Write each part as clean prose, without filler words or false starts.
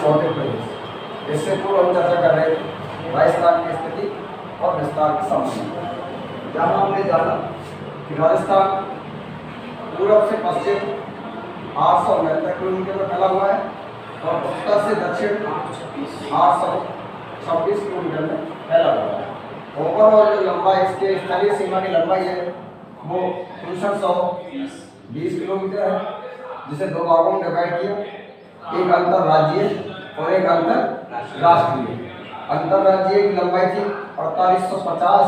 भौतिक प्रदेश। इससे पूर्व हम चर्चा कर रहे थे राजस्थान की स्थिति और विस्तार के संबंध। जहाँ हमने जाना कि राजस्थान पूर्व से पश्चिम 869 किलोमीटर में फैला हुआ है और उत्तर से दक्षिण 826 किलोमीटर में फैला हुआ है। ओवरऑल जो लंबाई इसके स्थलीय सीमा की लंबाई है वो 6320 किलोमीटर है, जिसे दो भागों में डिवाइड किया, एक अंतरराज्यीय और एक अंतरराष्ट्रीय। अंतरराज्यीय की लंबाई थी 4850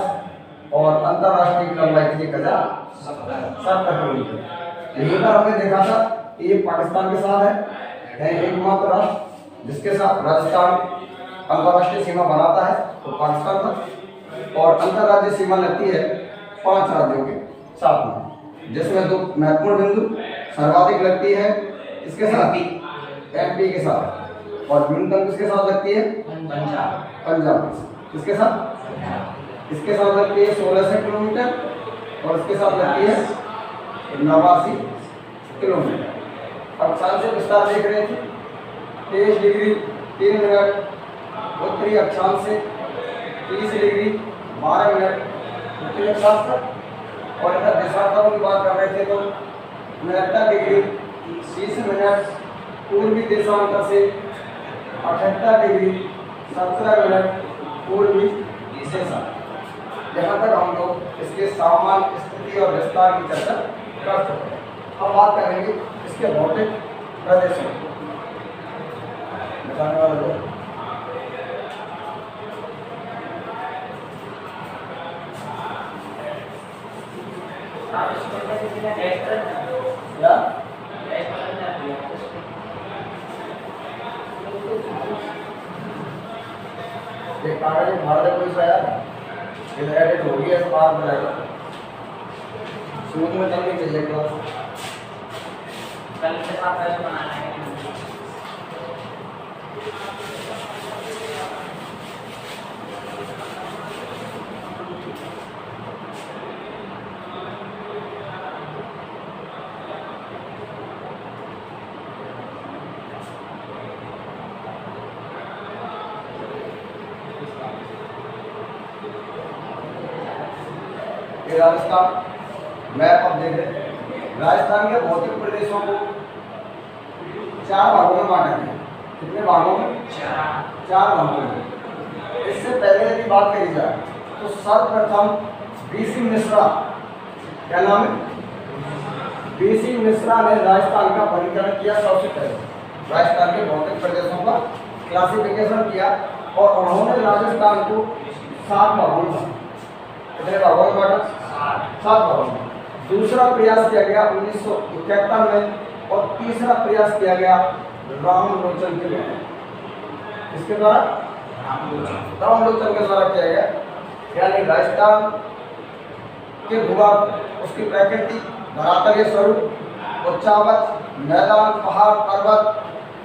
और अंतरराष्ट्रीय की लंबाई थी 1070 किलोमीटर। यहीं पर हमने देखा था कि ये पाकिस्तान के साथ है एकमात्र राष्ट्र जिसके साथ राजस्थान अंतरराष्ट्रीय सीमा बनाता है तो पाकिस्तान का, और अंतरराज्यीय सीमा लगती है 5 राज्यों के साथ में, जिसमें 2 महत्वपूर्ण बिंदु सर्वाधिक लगती है इसके साथ एमपी के साथ और न्यूनतम किसके साथ लगती है पंजाब। इसके साथ लगती है 1600 किलोमीटर और इसके साथ लगती है 89 किलोमीटर। अक्षांश से विस्तार देख रहे थे 23 डिग्री 3 मिनट उत्तरी अक्षांश से 30 डिग्री 12 मिनट उत्तरी अक्षांश तक, और अगर दिशात्मक की बात कर रहे थे तो 69 डिग्री 30 मिनट पूर्वी देशांतर से 78 डिग्री 17 मिनट पूर्वी दिशा। यहाँ तक हम लोग इसके सामान्य स्थिति और विस्तार की चर्चा कर सकते हैं। अब बात करेंगे इसके भौतिक प्रदेशों बताने वाले लोग। कागज भारत कोई सा आया एडिट हो गया तो बात बताएगा शुरू में चलनी चाहिए क्लास कल के साथ ऐसे बनाना है। राजस्थान मैप अब देख रहे हैं। राजस्थान के भौतिक प्रदेशों को 4 भागों में बांटा गया। कितने भागों में? 4 भागों में। इससे पहले यदि बात करी जाए तो सर्वप्रथम बीसी मिश्रा, क्या नाम है? बीसी मिश्रा ने राजस्थान का वर्गीकरण किया। सबसे पहले राजस्थान के भौतिक प्रदेशों का क्लासिफिकेशन किया और उन्होंने राजस्थान को 7 भागों में, कितने भागों में बांटा? 7 भागों में। दूसरा प्रयास किया गया 1971 में और तीसरा प्रयास किया गया रामलोचन के द्वारा। इसके द्वारा रामलोचन के द्वारा किया गया, यानी राजस्थान के भूभाग, उसकी प्रकृति, धरातलीय स्वरूप, उच्चावच, मैदान, पहाड़, पर्वत,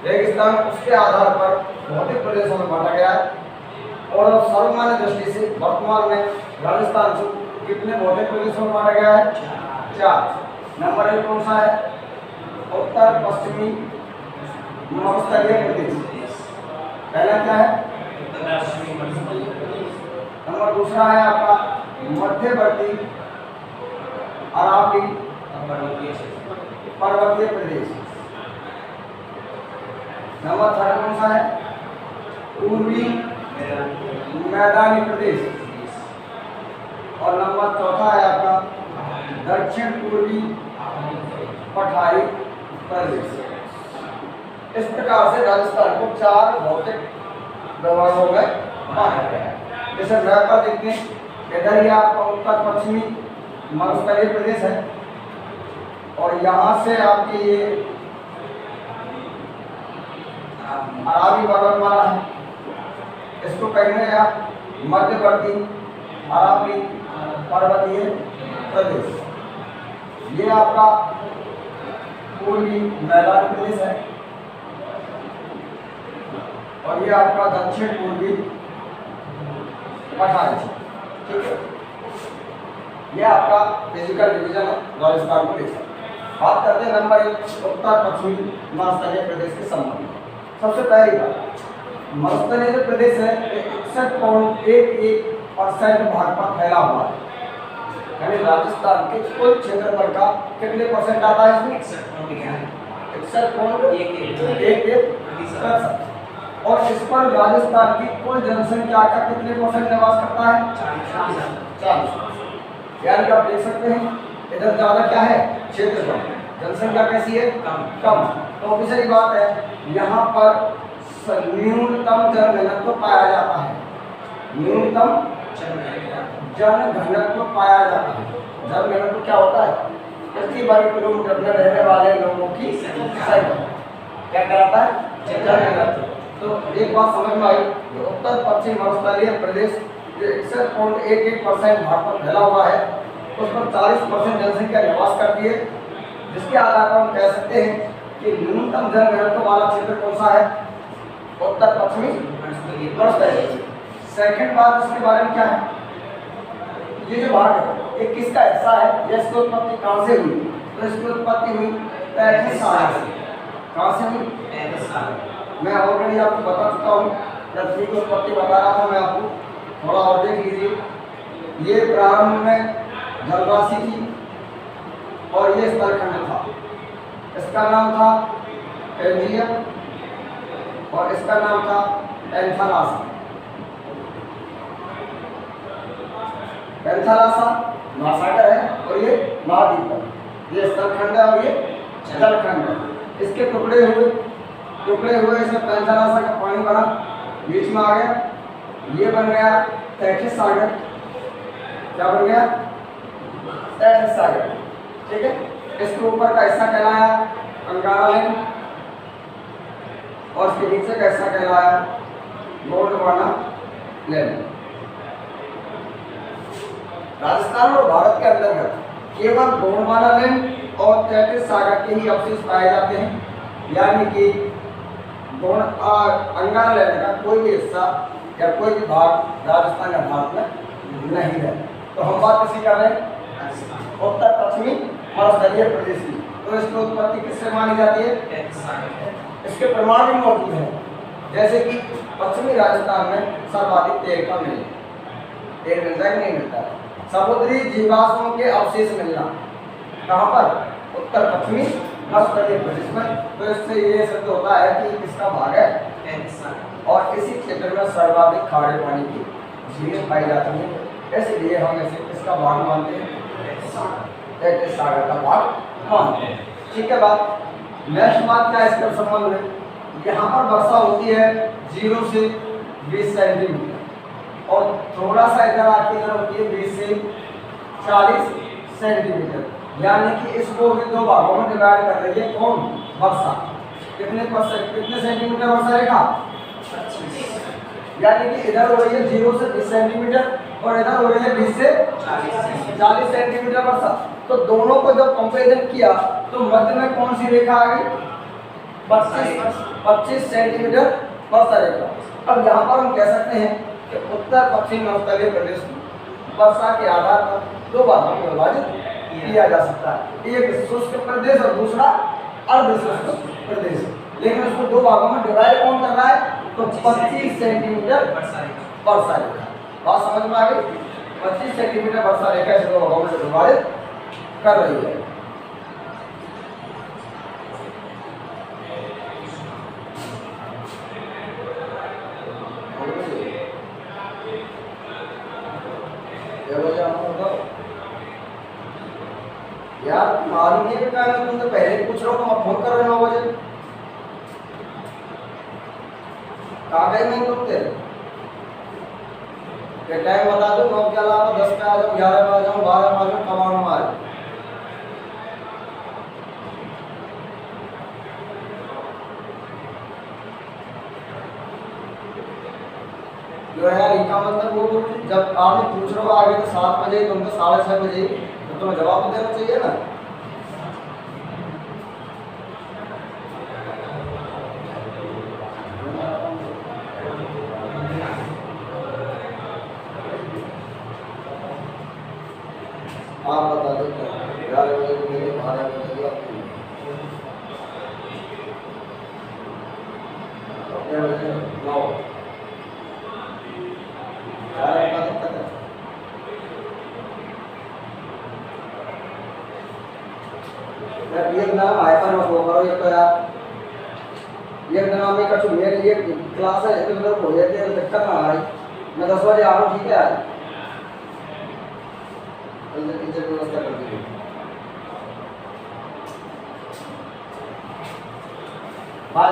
रेगिस्तान, उसके आधार पर भौतिक प्रदेशों में बांटा गया है। और अब सर्वमान्य दृष्टि से वर्तमान में राजस्थान को कितने भौतिक प्रदेशों में बांटा गया है? 4। नंबर 1 कौन सा है? उत्तर पश्चिमी मरुस्थलीय प्रदेश। पहला क्या है? नंबर दूसरा है आपका मध्यवर्ती अरावली पर्वतीय प्रदेश। नंबर 3 कौन सा है? पूर्वी मैदानी प्रदेश। और नंबर 4 है आपका दक्षिण पूर्वी पठारी प्रदेश। इस प्रकार से राजस्थान को 4 भौतिक विभागों में बांटा गया है। जैसे मैप पर देखते हैं, इधर ही आपका उत्तर पश्चिमी मरुस्थलीय प्रदेश है और यहाँ से आपकी ये अरावली पर्वतमाला है, इसको कहेंगे आप मध्यवर्ती अरावली पर्वतीय प्रदेश। ये आपका पूर्वी मैदानी प्रदेश है और ये आपका दक्षिण पूर्वी पठारी है। ठीक है, ये आपका फिजिकल डिवीजन है राजस्थान को लेकर। बात करते हैं नंबर 1 उत्तर पश्चिमी मरुस्थलीय प्रदेश के संबंध में। सबसे पहली बात, मरुस्थलीय जो प्रदेश है 61.11% भाग पर फैला हुआ है, यानी राजस्थान के कुल क्षेत्रफल का कितने परसेंट आता है इसमें? 61.11%। और इस पर राजस्थान की कुल जनसंख्या का कितने परसेंट निवास करता है? 40। यानी कि आप देख सकते हैं इधर ज्यादा क्या है? क्षेत्रफल, जनसंख्या कैसी है? कम। तो ऑब्वियसली बात है यहाँ पर न्यूनतम जनघनत्व पाया जाता है, न्यूनतम जनघनत्व पाया जाता है। जनघनत्व क्या होता है? प्रति वर्ग किलोमीटर में रहने वाले लोगों की संख्या क्या कहलाता है? जनघनत्व। तो एक बात समझ में आई, उत्तर पश्चिम मरुस्थलीय प्रदेश जो 61.11% भाग पर फैला हुआ है, उस पर 40% जनसंख्या निवास करती है, जिसके आधार पर हम कह सकते हैं कि न्यूनतम जनघनत्व वाला क्षेत्र कौन सा है? उत्तर पश्चिमी मरुस्थलीय। सेकंड बात इसके बारे में क्या है, ये जो भाग है ये किसका हिस्सा है? इसकी उत्पत्ति कहाँ से हुई? तो इसकी उत्पत्ति हुई 35 सागर से। कहाँ से हुई? 35 सागर। मैं ऑलरेडी आपको बता चुका हूँ, पृथ्वी की उत्पत्ति बता रहा था मैं आपको, थोड़ा और देख लीजिए। ये प्रारंभ में जलराशि थी और ये स्थलखंड था, इसका नाम था पेंजिया और इसका नाम था एंथालासा। एंथालासा महासागर है और ये महाद्वीप है, ये स्थलखंड है और ये जलखंड है। इसके टुकड़े हुए इसमें एंथालासा का पानी भरा, बीच में आ गया, ये बन गया 33 सागर। क्या बन गया? 33 सागर। ठीक है, इसके ऊपर का हिस्सा कहलाया अंगारा लैंड और इसके नीचे का हिस्सा कहलाया गोंडवाना लैंड। राजस्थान और भारत के अंतर्गत केवल गोंडवाना लैंड और 33 सागर के ही अवशेष पाए जाते हैं, यानी कि अंगारा लैंड का कोई भी हिस्सा या कोई भी भाग राजस्थान या भारत में नहीं है। तो हम बात किसी कर रहे हैं? उत्तर पश्चिमी मरुस्थलीय प्रदेश की। तो इसकी उत्पत्ति किससे मानी जाती है? इसके प्रमाण भी मौजूद हैं, जैसे कि पश्चिमी राजस्थान में सर्वाधिक तेल का मिल, तेल मिलता है नहीं मिलता है। समुद्री जीवाश्मों के अवशेष मिलना कहाँ पर? उत्तर पश्चिमी मरुस्थलीय प्रदेश में। तो इससे ये सिद्ध होता है कि किसका भाग है? और इसी क्षेत्र में सर्वाधिक खारे पानी की झीलें पाई जाती हैं, इसलिए हम इसे किसका भाग मानते हैं? 33 सागर का भाग मानते हैं। ठीक है बात। नेक्स्ट बात क्या है इसके संबंध में? यहाँ पर वर्षा होती है 0 से 20 सेंटीमीटर और थोड़ा सा इधर आके इधर होती है 20 से 40 सेंटीमीटर, यानी कि इसको भी दो भागों में डिवाइड कर रही है कौन? वर्षा। कितने सेंटीमीटर वर्षा रेखा? 25। यानी कि इधर हो रही है 0 से 20 सेंटीमीटर और इधर हो रही है 20 से 40 सेंटीमीटर वर्षा। तो दोनों को जब कंपेरिजन किया तो मध्य में कौन सी रेखा आ गई? 25 सेंटीमीटर वर्षा रेखा। अब यहाँ पर हम कह सकते हैं कि उत्तर पश्चिम मरुस्थलीय प्रदेश में वर्षा के आधार पर दो भागों में विभाजित किया जा सकता है, एक शुष्क प्रदेश और दूसरा अर्ध शुष्क प्रदेश। लेकिन उसको दो भागों में डिवाइड कौन कर रहा है? तो 25 सेंटीमीटर वर्षा रेखा। बात समझ में आ गई? 25 सेंटीमीटर वर्षा रेखा इस दो भागों में विभाजित कर रही है। यार मालूम नहीं है, तुम तो पहले पूछ रहा हो, तुम अब फोन कर रहे हो 9 बजे। कहाँ गए नहीं तुम तेरे? टाइम बता दो, 9 के अलावा 10 पे आ जाऊँ, 11 पे आ जाऊँ, 12 पे आ जाऊँ, कब आऊँ हमारे? जो है यार इनका मतलब वो जब आपने पूछ रहे हो आगे तो 7 बजे, तुम तो 6:30 बजे, तो तुम्हें जवाब तो देना चाहिए ना। आप बता दो 11 बजे को मेरे 12 बजे क्या बचे 9 4 का दिक्कत है। एक नाम हाइपर मत करो ये तो यार, एक नाम में कछु मेरी एक क्लास है तो मेरे को ये दिक्कत ना आ रही। मैं 10 बजे आ रहा हूँ, ठीक है? आज जल्दी टीचर व्यवस्था कर दीजिए। हाँ,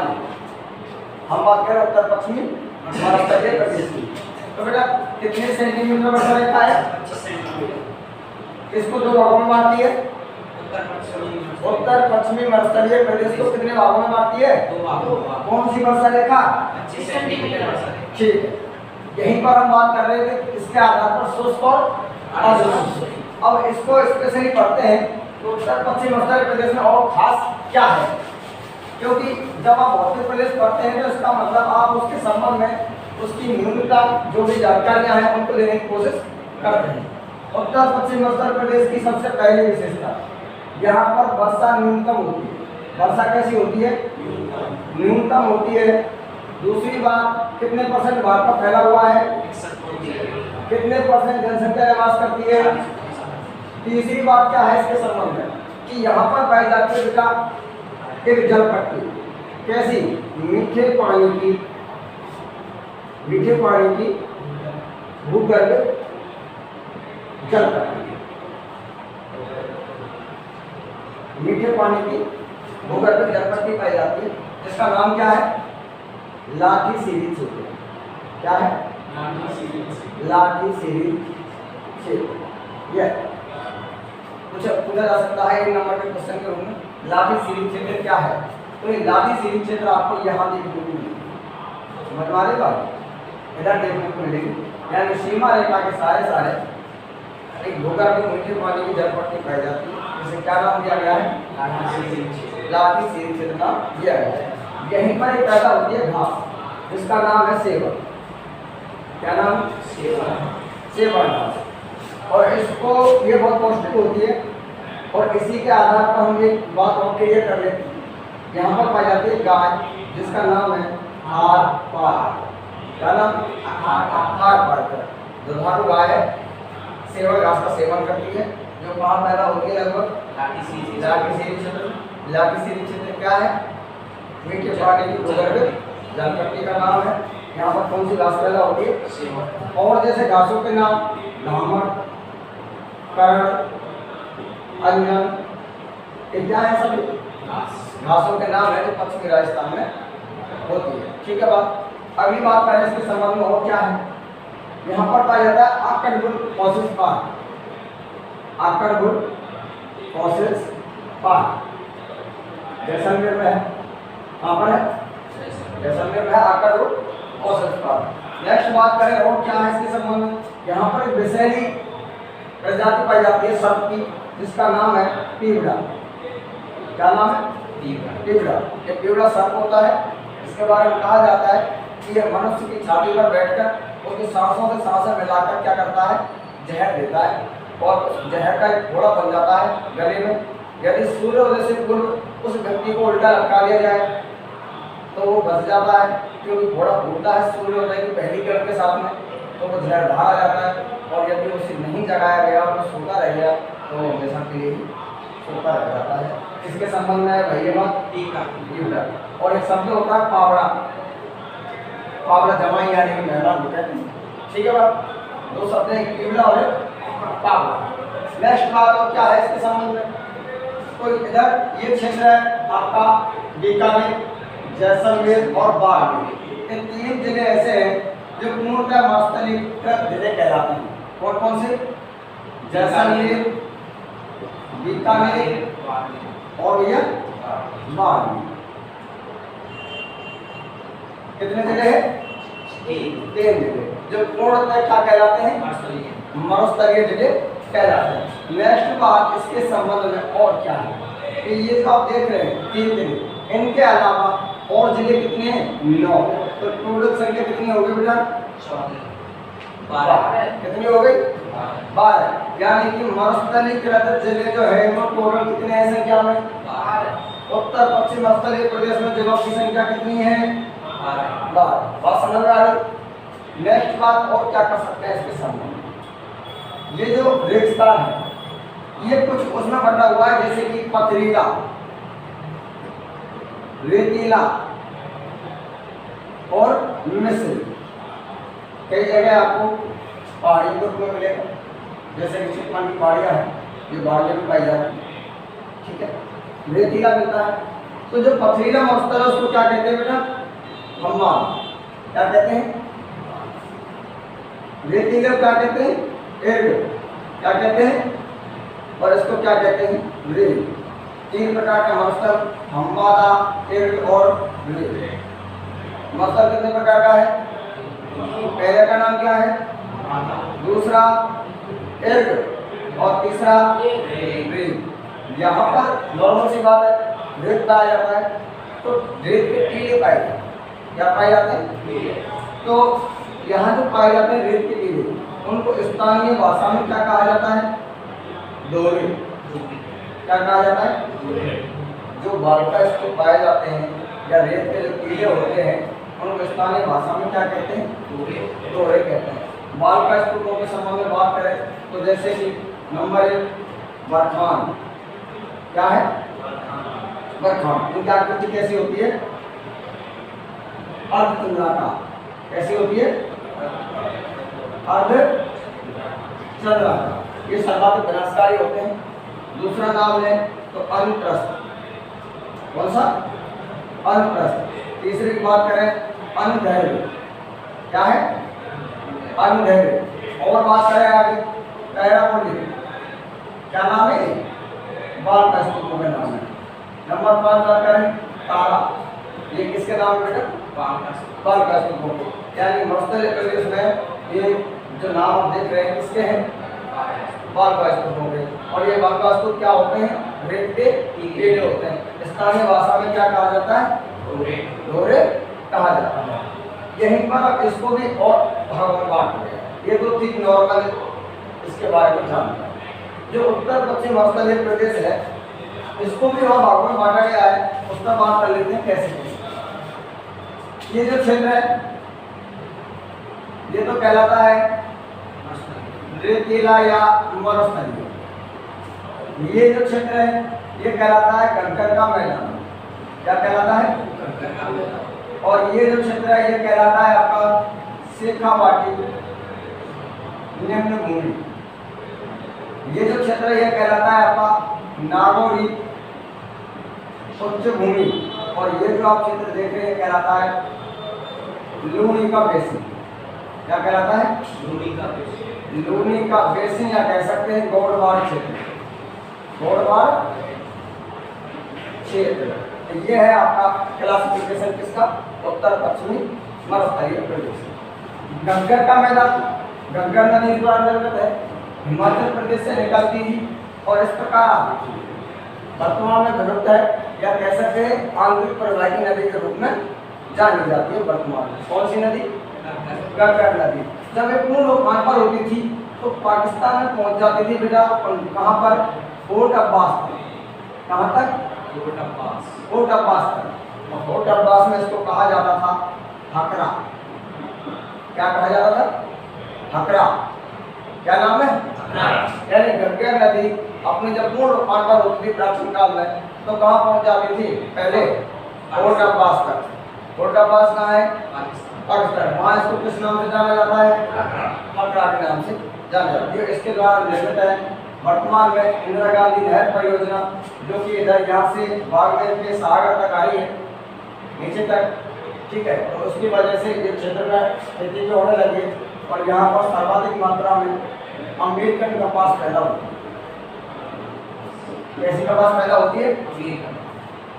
हम बात कर रहे उत्तर पश्चिमी महाराष्ट्र के प्रदेश की। तो बेटा कितने सेंटीमीटर वर्षा रेखा है? 25 सेंटीमीटर। इसको दो भागों में बांटती है। उत्तर पश्चिमी मरुस्थलीय प्रदेश को कितने भागों में बांटती है? 2 भागों। कौन सी वर्षा रेखा? 25 सेंटीमीटर वर्षा रेखा। ठीक है, यहीं पर हम बात कर रहे थे इसके आधार पर शुष्क और अशुष्क। अब इसको स्पेशली पढ़ते हैं तो उत्तर पश्चिम मरुस्थलीय प्रदेश में और खास क्या है, क्योंकि जब आप भौतिक प्रदेश पढ़ते हैं तो इसका मतलब आप उसके संबंध में उसकी न्यूनतम जो भी जानकारियां हैं उनको लेने की कोशिश करते हैं। उत्तर पश्चिम मरुस्थलीय प्रदेश की सबसे पहली विशेषता, यहाँ पर वर्षा न्यूनतम होती है। वर्षा कैसी होती है? न्यूनतम होती है। दूसरी बात, कितने परसेंट भारत का फैला हुआ है? कितने परसेंट जनसंख्या निवास करती है? तीसरी बात क्या है इसके संबंध में कि यहाँ पर पाई जाती है बेटा एक जल पट्टी। कैसी? मीठे पानी की भूगर्भ जल पट्टी। मीठे पानी की भूगर्भ जल पट्टी पाई जाती है, जिसका नाम क्या है? लाठीसीरी क्षेत्र। क्या है? लाठीसीरी क्षेत्र। यह पूछा जा सकता है 1 नंबर के क्वेश्चन के रूप में, लाठीसीरी क्षेत्र क्या है? तो ये लाठीसीरी क्षेत्र आपको यहाँ देखने को मिलेगी। समझ में आ रही बात? इधर देखने को मिलेगी, यानी सीमा रेखा के सारे एक भूगर्भ मीठे पानी की जल पट्टी पाई जाती है, जिसे क्या नाम दिया गया है? लाठीसीरी क्षेत्र नाम दिया गया है। यहीं पर एक पैदा होती है घास, जिसका नाम है सेवन। क्या नाम? सेवन घास। और इसको ये बहुत पौष्टिक होती है, और इसी के आधार पर हम एक बात और क्लियर कर लेते हैं। यहाँ पर पाई जाती है गाय, जिसका नाम है थारपार। क्या नाम? थारपार। दुधारू गाय है, सेवन घास का सेवन करती है, जो कहाँ पैदा होती है? लगभग लाठीसीरी क्षेत्र। लाठीसीरी क्षेत्र क्या है? मीठे पानी की भूगर्भ जल पट्टी का नाम है। यहाँ पर कौन सी घास पैदा होती है? सेवन। और जैसे घासों के नाम धामर, कर्ण, अंजन, ये क्या है? सभी घासों के नाम है जो पश्चिमी राजस्थान में होती है। ठीक है बात। अगली बात करें इसके संबंध में और क्या है? यहाँ पर पाया जाता है आकड़गुल फॉसिल्स पार्क। आकड़गुल फॉसिल्स पार्क जैसलमेर में है। कहाँ पर है? जैसलमेर में है आकड़गुल फॉसिल्स पार्क। नेक्स्ट बात करें और क्या है इसके संबंध में? यहाँ पर एक विषैली प्रजाति पाई जाती है सर्प की, जिसका नाम है पीवड़ा। क्या नाम है? पीवड़ा। ये पीवड़ा सर्प होता है। इसके बारे में कहा जाता है कि यह मनुष्य की छाती पर बैठकर उसकी सांसों से सांसें मिलाकर क्या करता है? जहर देता है, और उस जहर का एक घोड़ा बन जाता है गले में। यदि सूर्योदय से पूर्व उस व्यक्ति को उल्टा लटका दिया जाए तो वो बच जाता है, क्योंकि घोड़ा घूमता है सूर्योदय की पहली किरण के साथ में, तो वो जहर बाहर आ जाता है। और यदि उसे नहीं जगाया गया और सोता रह गया तो वो हमेशा के लिए सोता रह जाता है। इसके संबंध में भैया पीवड़ा। और एक शब्द होता है पावड़ा। पावड़ा जमाई यानी कि मेहमान होता है। ठीक है बात? दो शब्द हैं, एक पीवड़ा और एक पावड़ा। नेक्स्ट बात और क्या है इसके संबंध में? तो इधर ये क्षेत्र है आपका बीकानेर, जैसलमेर और बाड़मेर। ये 3 जिले ऐसे हैं जो पूर्णतः मरुस्थलीकृत जिले कहलाते हैं। कौन कौन से? जैसलमेर, बीकानेर और ये बाड़मेर। कितने जिले हैं? 3 जिले जो पूर्णतः क्या कहलाते हैं? मरुस्थलीय जिले कहलाते हैं। नेक्स्ट बात इसके संबंध में और क्या है कि ये जो आप देख रहे हैं 3 जिले, इनके अलावा और जिले कितने हैं? 9। तो टोटल संख्या कितनी हो गई बेटा? 12। कितनी हो गई? 12। यानी कि मरुस्थलीकृत जिले जो है वो टोटल कितने हैं संख्या में? 12। उत्तर पश्चिम मरुस्थलीय प्रदेश में जिलों की संख्या कितनी है? बात समझ में आ रही। नेक्स्ट बात और क्या कर सकते हैं इसके संबंध में, ये जो रेगिस्तान है ये कुछ उसमें बटा हुआ है, जैसे कि पथरीला, रेतीला और मिश्र। कई जगह आपको पहाड़ी ग्रुप में मिलेगा, जैसे कि चितवन की पहाड़ियाँ हैं, ये पहाड़ियों में पाई जाती है, ठीक है। रेतीला मिलता है। तो जो पथरीला मरुस्थल है उसको क्या कहते हैं बेटा? हम्माद। क्या कहते हैं? रेतीले क्या कहते हैं? एर्ग। क्या कहते हैं? और इसको क्या कहते हैं? रेल। तीन प्रकार के मरुस्थल, हम्मादा, एर्ग और रेल। मरुस्थल कितने प्रकार का है? पहले का नाम क्या है? दूसरा एर्ग और तीसरा रेल। यहाँ पर नॉर्मल सी बात है, रेत पाया जाता है, तो रेत के टीले पाए जाते हैं। क्या पाए जाते हैं? तो यहाँ जो पाए जाते हैं रेत के टीले, उनको स्थानीय भाषा में क्या कहा जाता है? दोहरे। क्या कहा जाता है? जो बालका स्तूप पाए जाते हैं या रेत के जो टीले होते हैं उनको स्थानीय भाषा में क्या कहते हैं? दोहरे कहते हैं। बालका स्तूपों के संबंध में बात करें तो जैसे कि नंबर 1 बरखान। क्या है? बरखान। इनकी आकृति कैसी होती है? अर्धचंद्राकार। कैसी होती है? अर्धचंद्राकार। ये सर्वाधिक विनाशकारी होते हैं। दूसरा नाम है तो अनुप्रस्थ। कौन सा? अनुप्रस्थ। तीसरी की बात करें अनुदैर्घ्य। क्या है? अनुदैर्घ्य। और बात करें आगे पैराबोलिक। क्या नाम है? बालका स्तूपों का नाम है। नंबर 5 बात करें तारा। ये किसके नाम है बेटा? बालका स्तूपों के। यानी मरुस्थलीय प्रदेश में ये जो नाम आप देख रहे हैं किसके हैं? बालका स्तूपों के। और ये बालका स्तूप क्या होते हैं? रेत के टीले होते हैं। स्थानीय भाषा में क्या कहा जाता है? दोहरे कहा जाता है। यहीं पर अब इसको भी और भागों में बांट दिया। ये तो थी नॉर्मल इसके बारे में जानना। जो उत्तर पश्चिम मरुस्थलीय प्रदेश है इसको भी और भागों में बांटा गया है, उस पर बात कर लेते हैं कैसे। ये जो क्षेत्र है ये तो कहलाता है रेतीला या मरुस्थलीय। ये जो क्षेत्र है ये कहलाता है कंकड़ का मैदान। क्या कहलाता है? और ये जो क्षेत्र है ये कहलाता है आपका शेखावाटी निम्न भूमि। ये जो क्षेत्र है ये कहलाता है आपका नागौरी उच्च भूमि। और ये जो आप क्षेत्र देख रहे हैं कहलाता है लूनी का बेसिन। क्या कहलाता है? लूनी का बेसिन या कह सकते हैं गौड़वाड़ क्षेत्र। गौड़वाड़ क्षेत्र ये है आपका क्लासिफिकेशन किसका? उत्तर पश्चिमी मरुस्थलीय प्रदेश। घग्गर का मैदान, घग्गर नदी इस बार अंतर्गत है, हिमाचल प्रदेश से निकलती थी और इस प्रकार आती थी। वर्तमान में विलुप्त है या कह सकते हैं आंतरिक प्रवाही नदी के रूप में जानी जाती है वर्तमान में। कौन सी नदी? घग्गर नदी। जब ये पूर्ण उफान पर होती थी तो पाकिस्तान में पहुंच जाती थी बेटा। कहाँ पर? फोर्ट अब्बास तक। कहाँ तक? फोर्ट अब्बास तक। और फोर्ट अब्बास में इसको कहा जाता था हकरा। क्या कहा जाता था? हकरा। क्या नाम है? यानी घग्गर नदी अपने जब पूर्ण उफान पर होती थी प्राचीन काल में तो कहाँ पहुंच जाती थी? पहले फोर्ट अब्बास तक। फोर्ट अब्बास कहाँ है? पाकिस्तान। वहाँ इसको किस नाम से जाना जाता है? हकरा के नाम से जाना जाता है। इसके द्वारा निर्मित है। वर्तमान में इंदिरा गांधी नहर परियोजना जो कि इधर यहाँ से बागदेव के सागर तक आई है नीचे तक, ठीक है। तो उसकी वजह से ये क्षेत्र में खेती जो होने लगी और यहाँ पर सर्वाधिक मात्रा में अमेरिकन कपास पैदा होती है। कैसी कपास पैदा होती है?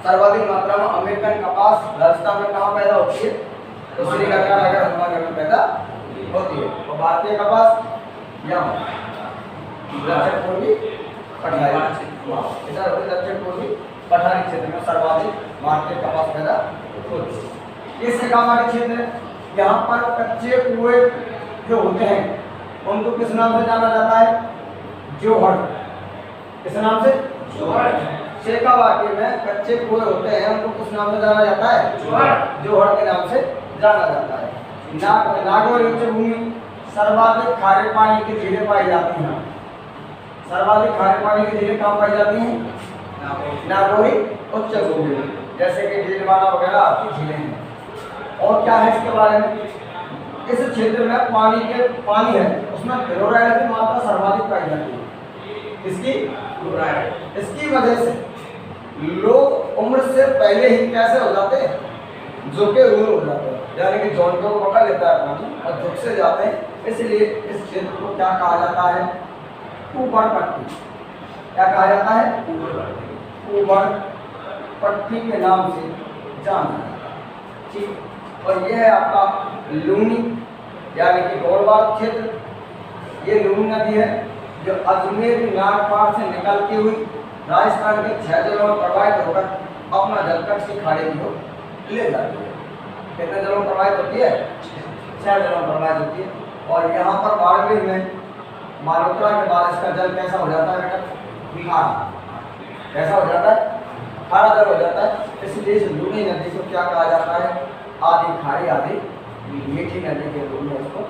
सर्वाधिक मात्रा में अमेरिकन कपास राजस्थान में कहाँ पैदा होती है? तो श्रीगंगा नगर हनुमानगढ़ में पैदा होती है। और भारतीय कपास यहाँ दक्षिण पूर्वी पठारी क्षेत्र में सर्वाधिक भारतीय कपास पैदा होती है। ये शेखावाटी क्षेत्र है। यहाँ पर कच्चे कुएं जो होते हैं उनको किस नाम से जाना जाता है? जोहड़। किस नाम से? चेकावाटी में कच्चे कुएं होते हैं, उनको किस नाम से जाना जाता है? जोहड़ के नाम से जाना जाता है। नागौरी उच्च भूमि सर्वाधिक खारे पानी की झीलें पाई जाती हैं। सर्वाधिक खारे पानी की झीलें कहाँ पाई जाती हैं? नागौरी उच्च भूमि, जैसे कि डीडवाना वगैरह आपकी झीलें हैं। और क्या है इसके बारे में? इस क्षेत्र में पानी है, उसमें क्लोराइड की मात्रा सर्वाधिक पाई जाती है। इसकी वजह से लोग उम्र से पहले ही कैसे हो जाते हैं? झुके हुए हो जाते हैं, यानी कि जॉइंटों को पकड़ लेता है पानी और झुक से जाते हैं। इसलिए इस क्षेत्र को क्या कहा जाता है? ऊपर पट्टी। क्या कहा जाता है? ऊपर पट्टी के नाम से जाना जाता है। ठीक, और यह है आपका लूनी यानी कि गौरवाड़ क्षेत्र। ये लूनी नदी है जो अजमेर की नागपार से निकलती हुई राजस्थान के 6 जिलों में प्रवाहित होकर अपना जलकट की खाड़ी की ओर ले जाती है। कितने जिलों में प्रवाहित होती है? 6 जिलों में प्रवाहित होती है। और यहाँ पर बाड़मेर में मालहोत्रा के बाद इसका जल कैसा हो जाता है बेटा? खारा। कैसा हो जाता है? खारा जल हो जाता है। इसलिए इस लूनी नदी को क्या कहा जाता है? आधी खारी आधी मीठी नदी के रूप में उसको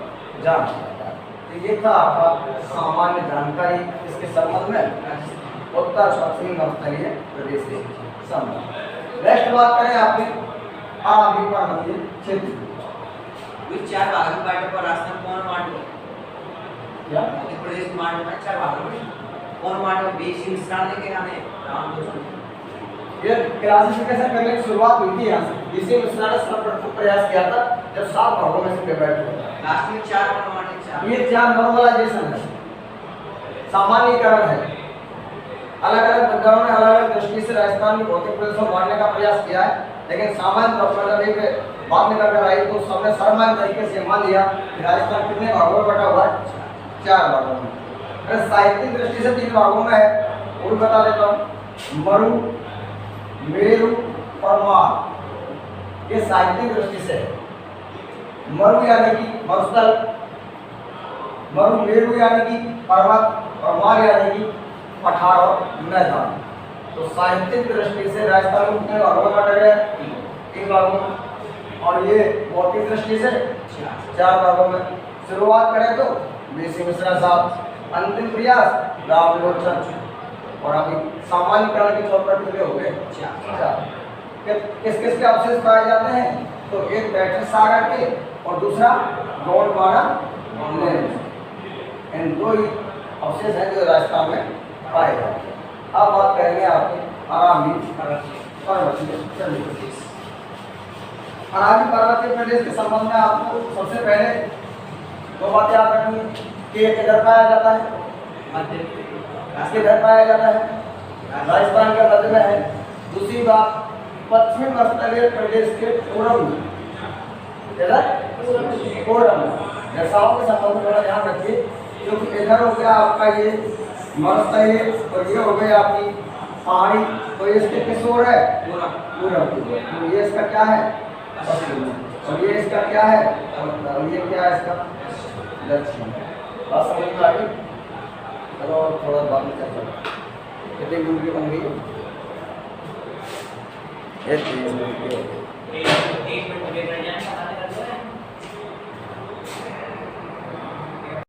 जाना जाता है। तो ये था आपका सामान्य जानकारी इसके संबंध में उत्तर पश्चिमी नवस्तरीय प्रदेश के संबंध। नेक्स्ट बात करें आपने आरंभी पर्वतीय क्षेत्र। चार भागों में बांटे पर राजस्थान कौन बांटे? क्या मध्य प्रदेश में बांटे हैं 4 भागों में। कौन बांटे? बीसी मिश्रण लेके आने राम दोस्तों ये क्लासिफिकेशन करने की शुरुआत हुई थी यहाँ से। बीसी मिश्रा ने सर्वप्रथम प्रयास किया था जब 7 भागों में से डिवाइड हुआ। लास्ट में 4 कौन बांटे? 4 ये 4 नॉर्मलाइजेशन है, सामान्यीकरण है। अलग अलग विद्वानों ने अलग अलग दृष्टि से राजस्थान की भौतिक प्रदेशों को बांटने का प्रयास किया है, लेकिन सामान्य तौर पर जब एक बात निकल कर आई तो सबने सामान्य तरीके से मान लिया कि राजस्थान कितने भागों में बटा हुआ है? 4 भागों में। अगर साहित्यिक दृष्टि से 3 भागों में है, वो भी बता देता हूँ। मरु, मेरु और मार, ये साहित्यिक दृष्टि से है। मरु यानी कि मरुस्थल, मरु मेरु यानी कि पर्वत और मार यानी कि पठार और मैदान। तो साहित्यिक दृष्टि से राजस्थान में कितने भागों में बटा गया? 3 भागों में। और ये भौतिक दृष्टि से 4 भागों में। शुरुआत करें तो बीसी मिश्रा साहब, अंतिम प्रयास राम लोचन, और अभी सामान्यकरण के तौर पर कितने हो गए? 4। किस किस के अवशेष पाए जाते हैं? तो एक बैठक सागर के और दूसरा गोंडवाना। इन 2 ही अवशेष हैं जो राजस्थान में पाए जाते हैं। अब बात करेंगे आपके अरावली पर्वतीय प्रदेश। अरावली पर्वतीय प्रदेश के संबंध में आपको सबसे पहले 2 बातें याद रखनी कि एक इधर पाया जाता है, किधर पाया जाता है? राजस्थान के मध्य में है। दूसरी बात, पश्चिमी मध्य प्रदेश के कोरम में, कोरम दशाओं के संबंध में थोड़ा ध्यान रखिए, क्योंकि इधर हो गया आपका ये मरुस्थलीय और ये हो गई आपकी पहाड़ी। तो इसके किशोर है पूरब, तो ये इसका क्या है? और ये इसका क्या है? और ये क्या है इसका? दक्षिण। बात समझ में आ गई? चलो और थोड़ा बाद में चलते कितनी दूरी बन गई? 1 मिनट